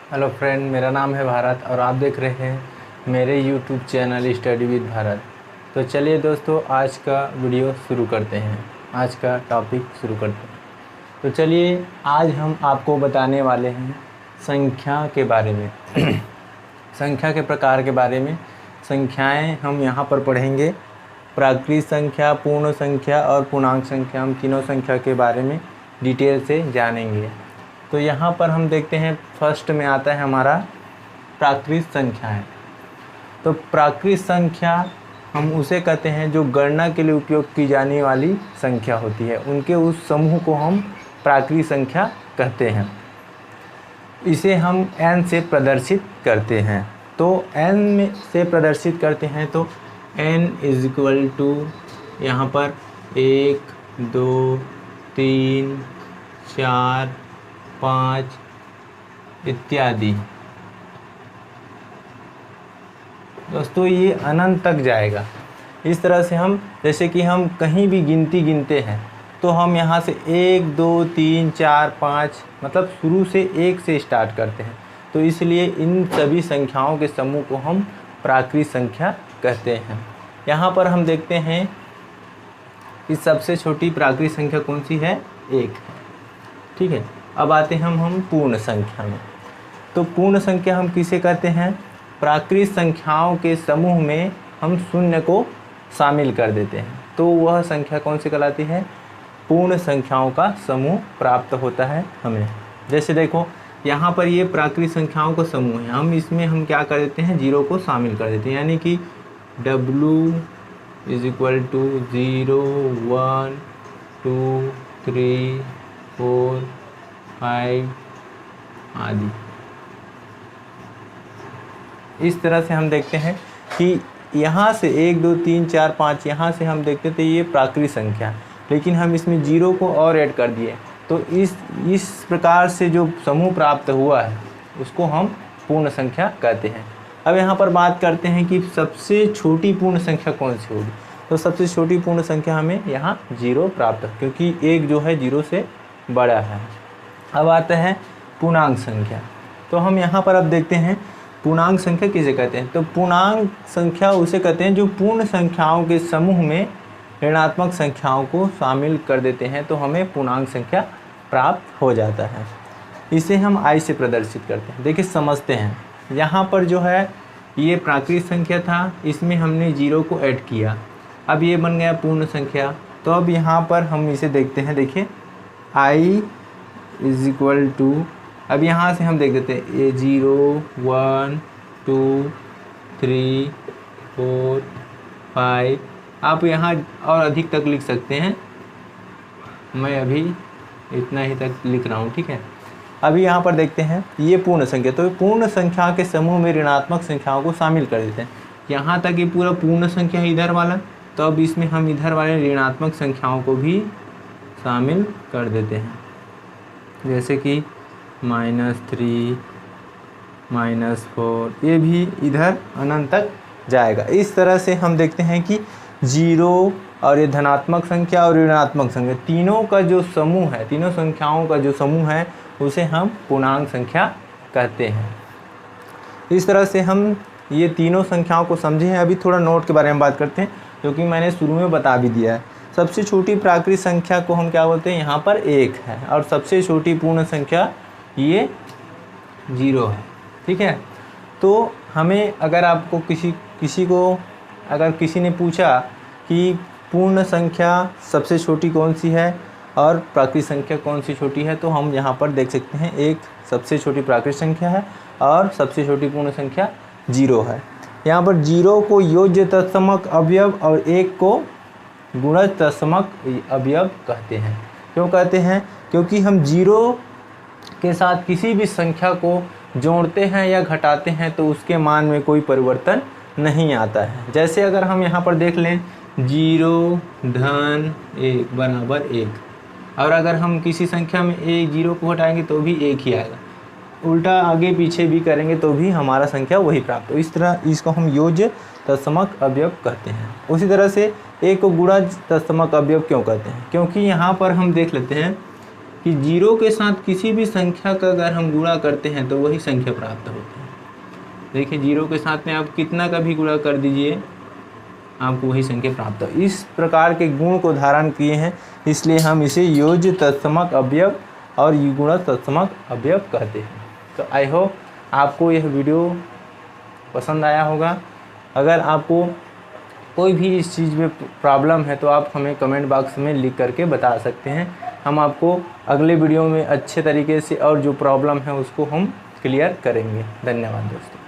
Hello friend, मेरा नाम है भारत और आप देख रहे हैं मेरे YouTube channel study with Bharat. तो चलिए दोस्तों, आज का वीडियो शुरू करते हैं, आज का टॉपिक शुरू करते हैं। तो चलिए, आज हम आपको बताने वाले हैं संख्या के बारे में संख्या के प्रकार के बारे में। संख्याएं हम यहाँ पर पढ़ेंगे, प्राकृत संख्या, पूर्ण संख्या और पूर्णांक संख्या। हम तीनों संख्या के बारे में डिटेल से जानेंगे। तो यहाँ पर हम देखते हैं, फर्स्ट में आता है हमारा प्राकृत संख्याएं। तो प्राकृत संख्या हम उसे कहते हैं जो गणना के लिए उपयोग की जाने वाली संख्या होती है, उनके उस समूह को हम प्राकृत संख्या कहते हैं। इसे हम n से प्रदर्शित करते हैं। तो n में से प्रदर्शित करते हैं तो n = यहाँ पर 1, 2, 3, 4, 5 इत्यादि। दोस्तों, ये अनंत तक जाएगा। इस तरह से हम, जैसे कि हम कहीं भी गिनती गिनते हैं तो हम यहाँ से 1, 2, 3, 4, 5 मतलब शुरू से 1 से स्टार्ट करते हैं। तो इसलिए इन सभी संख्याओं के समूह को हम प्राकृत संख्या कहते हैं। यहाँ पर हम देखते हैं कि सबसे छोटी प्राकृत संख्या कौन सी है? 1 है। ठीक है, अब आते हैं हम पूर्ण संख्या में। तो पूर्ण संख्या हम किसे कहते हैं? प्राकृत संख्याओं के समूह में हम शून्य को शामिल कर देते हैं, तो वह संख्या कौन सी कहलाती है? पूर्ण संख्याओं का समूह प्राप्त होता है हमें। जैसे देखो, यहाँ पर ये प्राकृत संख्याओं का समूह है, हम क्या कर देते हैं? 0 को शामिल कर देते हैं, यानी कि W = 0, 1, 2, 3, 4, 5 आदि। इस तरह से हम देखते हैं कि यहाँ से 1, 2, 3, 4, 5 यहाँ से हम देखते थे ये प्राकृत संख्या, लेकिन हम इसमें 0 को और ऐड कर दिए। तो इस प्रकार से जो समूह प्राप्त हुआ है उसको हम पूर्ण संख्या कहते हैं। अब यहाँ पर बात करते हैं कि सबसे छोटी पूर्ण संख्या कौन सी होगी। तो सबसे छोटी पूर्ण संख्या हमें यहाँ 0 प्राप्त है, क्योंकि 1 जो है 0 से बड़ा है। अब आता है पूर्णांक संख्या। तो हम यहाँ पर अब देखते हैं पूर्णांक संख्या किसे कहते हैं। तो पूर्णांक संख्या उसे कहते हैं जो पूर्ण संख्याओं के समूह में ऋणात्मक संख्याओं को शामिल कर देते हैं, तो हमें पूर्णांक संख्या प्राप्त हो जाता है। इसे हम i से प्रदर्शित करते हैं। देखिए, समझते हैं। यहाँ पर जो है ये प्राकृत संख्या था, इसमें हमने 0 को ऐड किया, अब ये बन गया पूर्ण संख्या। तो अब यहाँ पर हम इसे देखते हैं। देखिए, i = अब यहाँ से हम देख देते हैं ये 0, 1, 2, 3, 4, 5। आप यहाँ और अधिक तक लिख सकते हैं, मैं अभी इतना ही तक लिख रहा हूँ। ठीक है, अभी यहाँ पर देखते हैं ये पूर्ण संख्या। तो पूर्ण संख्या के समूह में ऋणात्मक संख्याओं को शामिल कर देते हैं। यहाँ तक ये पूरा पूर्ण संख्या है इधर वाला, तो अब इसमें हम इधर वाले ऋणात्मक संख्याओं को भी शामिल कर देते हैं, जैसे कि -3, -4, ये भी इधर अनंत तक जाएगा। इस तरह से हम देखते हैं कि 0 और ये धनात्मक संख्या और ऋणात्मक संख्या तीनों का जो समूह है, तीनों संख्याओं का जो समूह है उसे हम पूर्णांक संख्या कहते हैं। इस तरह से हम ये तीनों संख्याओं को समझे हैं। अभी थोड़ा नोट के बारे में बात करते हैं, क्योंकि मैंने शुरू में बता भी दिया है। सबसे छोटी प्राकृत संख्या को हम क्या बोलते हैं? यहाँ पर 1 है, और सबसे छोटी पूर्ण संख्या ये 0 है। ठीक है, तो हमें अगर आपको अगर किसी ने पूछा कि पूर्ण संख्या सबसे छोटी कौन सी है और प्राकृत संख्या कौन सी छोटी है, तो हम यहाँ पर देख सकते हैं, एक सबसे छोटी प्राकृत संख्या है और सबसे छोटी पूर्ण संख्या 0 है। यहाँ पर 0 को योज्य तत्समक अवयव और 1 को गुणज तत्समक अवयव कहते हैं। क्यों कहते हैं? क्योंकि हम 0 के साथ किसी भी संख्या को जोड़ते हैं या घटाते हैं तो उसके मान में कोई परिवर्तन नहीं आता है। जैसे अगर हम यहाँ पर देख लें 0 धन 1 बराबर 1, और अगर हम किसी संख्या में 0 को हटाएंगे तो भी 1 ही आएगा, उल्टा आगे पीछे भी करेंगे तो भी हमारा संख्या वही प्राप्त हो। इस तरह इसको हम योज्य तत्समक अवयव कहते हैं। उसी तरह से 1 को गुणज तत्समक अवयव क्यों कहते हैं? क्योंकि यहाँ पर हम देख लेते हैं कि जीरो के साथ किसी भी संख्या का अगर हम गुणा करते हैं तो वही संख्या प्राप्त होती है। देखिए जीरो के साथ में आप कितना का भी गुणा कर दीजिए आपको वही संख्या प्राप्त हो। इस प्रकार के गुण को धारण किए हैं, इसलिए हम इसे योज्य तत्समक अवयव और युगुणज तत्समक अवयव कहते हैं। तो आई होप आपको यह वीडियो पसंद आया होगा। अगर आपको कोई भी इस चीज़ में प्रॉब्लम है तो आप हमें कमेंट बॉक्स में लिख करके बता सकते हैं। हम आपको अगले वीडियो में अच्छे तरीके से और जो प्रॉब्लम है उसको हम क्लियर करेंगे। धन्यवाद दोस्तों।